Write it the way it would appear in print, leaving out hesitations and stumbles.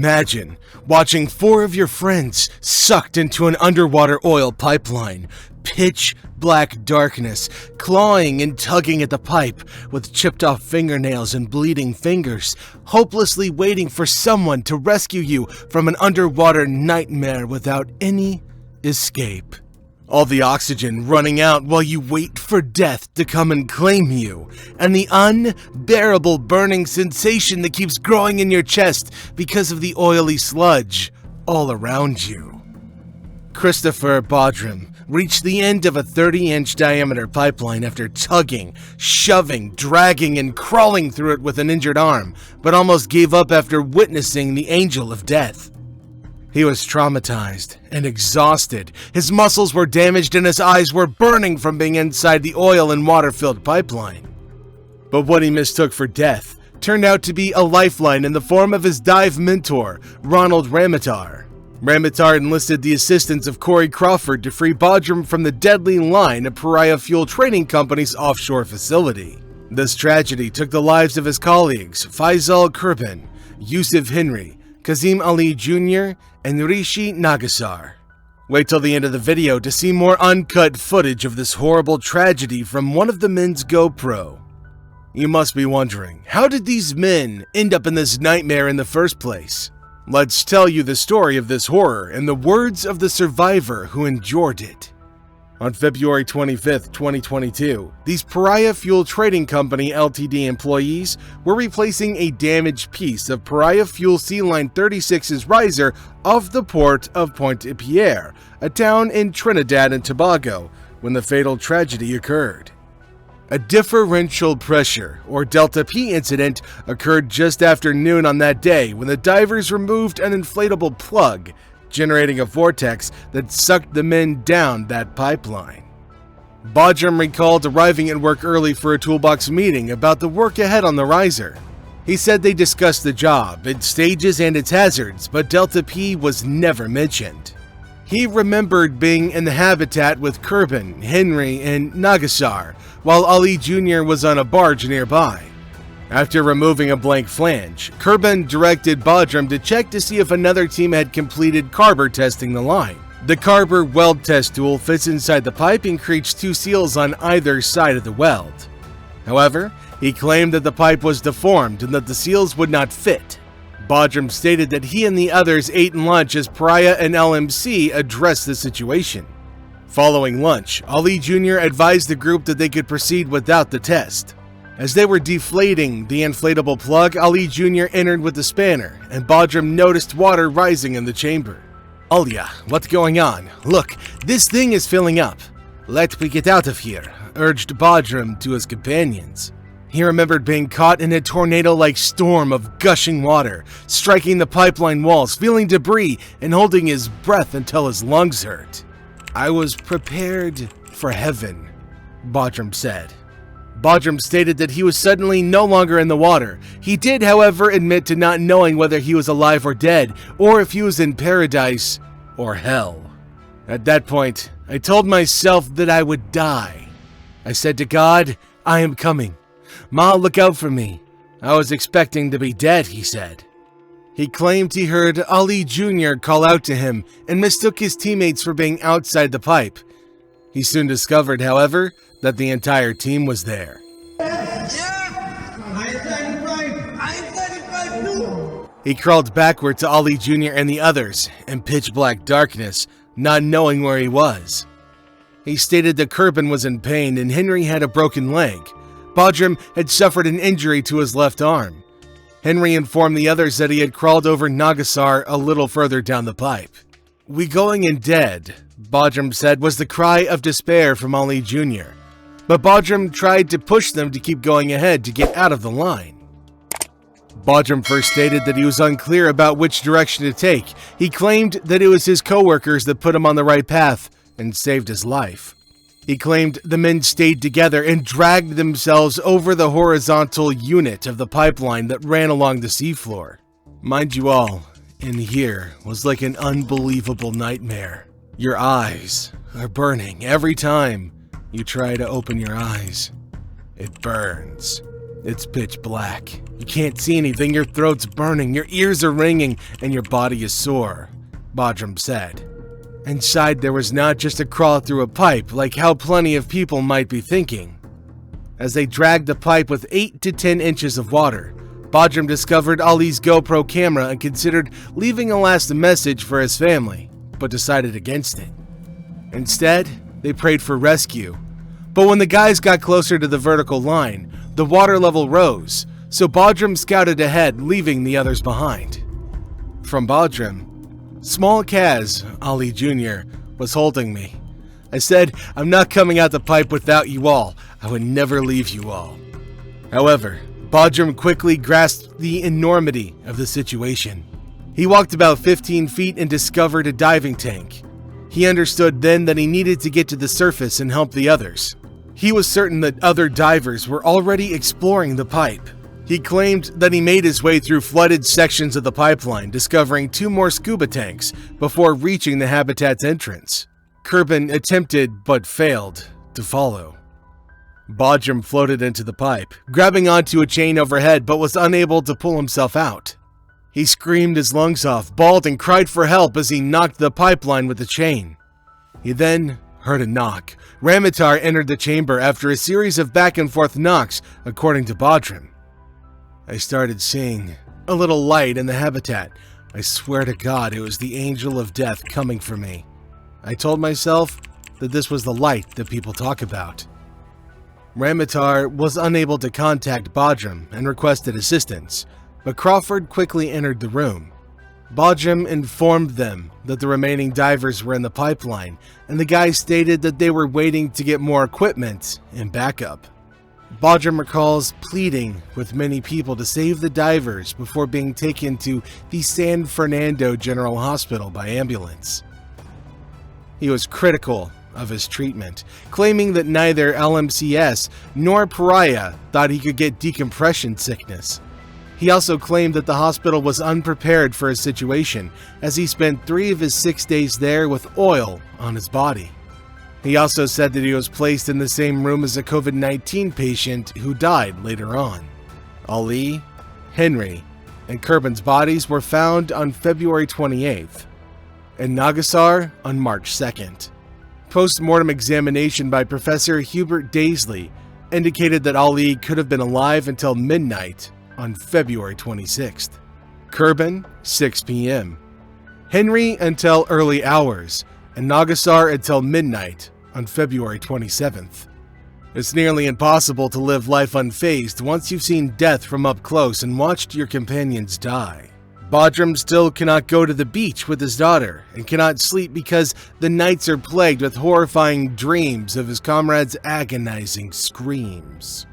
Imagine watching 4 of your friends sucked into an underwater oil pipeline, pitch black darkness, clawing and tugging at the pipe with chipped off fingernails and bleeding fingers, hopelessly waiting for someone to rescue you from an underwater nightmare without any escape. All the oxygen running out while you wait for death to come and claim you, and the unbearable burning sensation that keeps growing in your chest because of the oily sludge all around you. Christopher Boodram reached the end of a 30-inch diameter pipeline after tugging, shoving, dragging, and crawling through it with an injured arm, but almost gave up after witnessing the angel of death. He was traumatized and exhausted. His muscles were damaged and his eyes were burning from being inside the oil and water-filled pipeline. But what he mistook for death turned out to be a lifeline in the form of his dive mentor, Ronald Ramatar. Ramatar enlisted the assistance of Corey Crawford to free Boodram from the deadly line at Paria Fuel Trading Company's offshore facility. This tragedy took the lives of his colleagues Faisal Kurban, Yusuf Henry, Kazim Ali Jr., and Rishi Nagasar. Wait till the end of the video to see more uncut footage of this horrible tragedy from one of the men's GoPro. You must be wondering, how did these men end up in this nightmare in the first place? Let's tell you the story of this horror in the words of the survivor who endured it. On February 25, 2022, these Paria Fuel Trading Company Ltd employees were replacing a damaged piece of Paria Fuel Sea Line 36's riser off the port of Pointe-Pierre, a town in Trinidad and Tobago, when the fatal tragedy occurred. A differential pressure, or Delta P incident, occurred just after noon on that day when the divers removed an inflatable plug, generating a vortex that sucked the men down that pipeline. Boodram recalled arriving at work early for a toolbox meeting about the work ahead on the riser. He said they discussed the job, its stages and its hazards, but Delta P was never mentioned. He remembered being in the habitat with Kurban, Henry, and Nagasar, while Ali Jr. was on a barge nearby. After removing a blank flange, Kurban directed Boodram to check to see if another team had completed carber testing the line. The carber weld test tool fits inside the pipe and creates 2 seals on either side of the weld. However, he claimed that the pipe was deformed and that the seals would not fit. Boodram stated that he and the others ate lunch as Paria and LMC addressed the situation. Following lunch, Ali Jr. advised the group that they could proceed without the test. As they were deflating the inflatable plug, Ali Jr. entered with the spanner, and Boodram noticed water rising in the chamber. "Alia, what's going on? Look, this thing is filling up. Let me get out of here," urged Boodram to his companions. He remembered being caught in a tornado-like storm of gushing water, striking the pipeline walls, feeling debris, and holding his breath until his lungs hurt. "I was prepared for heaven," Boodram said. Boodram stated that he was suddenly no longer in the water. He did, however, admit to not knowing whether he was alive or dead, or if he was in paradise or hell. "At that point, I told myself that I would die. I said to God, I am coming. Ma, look out for me. I was expecting to be dead," he said. He claimed he heard Ali Jr. call out to him and mistook his teammates for being outside the pipe. He soon discovered, however, that the entire team was there. He crawled backward to Ali Jr. and the others in pitch-black darkness, not knowing where he was. He stated that Kurban was in pain and Henry had a broken leg. Boodram had suffered an injury to his left arm. Henry informed the others that he had crawled over Nagasar a little further down the pipe. "We going in dead," Boodram said, was the cry of despair from Ali Jr. But Boodram tried to push them to keep going ahead to get out of the line. Boodram first stated that he was unclear about which direction to take. He claimed that it was his co-workers that put him on the right path and saved his life. He claimed the men stayed together and dragged themselves over the horizontal unit of the pipeline that ran along the seafloor. Mind you all, in here was like an unbelievable nightmare. Your eyes are burning every time you try to open your eyes. It burns. It's pitch black. You can't see anything, your throat's burning, your ears are ringing, and your body is sore, Boodram said. Inside there was not just a crawl through a pipe, like how plenty of people might be thinking. As they dragged the pipe with 8 to 10 inches of water, Boodram discovered Ali's GoPro camera and considered leaving a last message for his family, but decided against it. Instead, they prayed for rescue. But when the guys got closer to the vertical line, the water level rose, so Boodram scouted ahead, leaving the others behind. From Boodram, small Kaz, Ali Jr., was holding me. I said, "I'm not coming out the pipe without you all. I would never leave you all." However, Boodram quickly grasped the enormity of the situation. He walked about 15 feet and discovered a diving tank. He understood then that he needed to get to the surface and help the others. He was certain that other divers were already exploring the pipe. He claimed that he made his way through flooded sections of the pipeline, discovering 2 more scuba tanks before reaching the habitat's entrance. Kurban attempted, but failed, to follow. Boodram floated into the pipe, grabbing onto a chain overhead, but was unable to pull himself out. He screamed his lungs off, bawled, and cried for help as he knocked the pipeline with the chain. He then heard a knock. Ramitar entered the chamber after a series of back-and-forth knocks, according to Boodram. I started seeing a little light in the habitat. I swear to God, it was the angel of death coming for me. I told myself that this was the light that people talk about. Ramitar was unable to contact Boodram and requested assistance, but Crawford quickly entered the room. Boodram informed them that the remaining divers were in the pipeline, and the guys stated that they were waiting to get more equipment and backup. Boodram recalls pleading with many people to save the divers before being taken to the San Fernando General Hospital by ambulance. He was critical of his treatment, claiming that neither LMCS nor Paria thought he could get decompression sickness. He also claimed that the hospital was unprepared for his situation, as he spent 3 of his 6 days there with oil on his body. He also said that he was placed in the same room as a COVID-19 patient who died later on. Ali, Henry, and Kurban's bodies were found on February 28th, and Nagasar on March 2nd. Post-mortem examination by Professor Hubert Daisley indicated that Ali could have been alive until midnight on February 26th. Kurban, 6 p.m. Henry until early hours, and Nagasar until midnight on February 27th. It's nearly impossible to live life unfazed once you've seen death from up close and watched your companions die. Boodram still cannot go to the beach with his daughter and cannot sleep because the nights are plagued with horrifying dreams of his comrades' agonizing screams.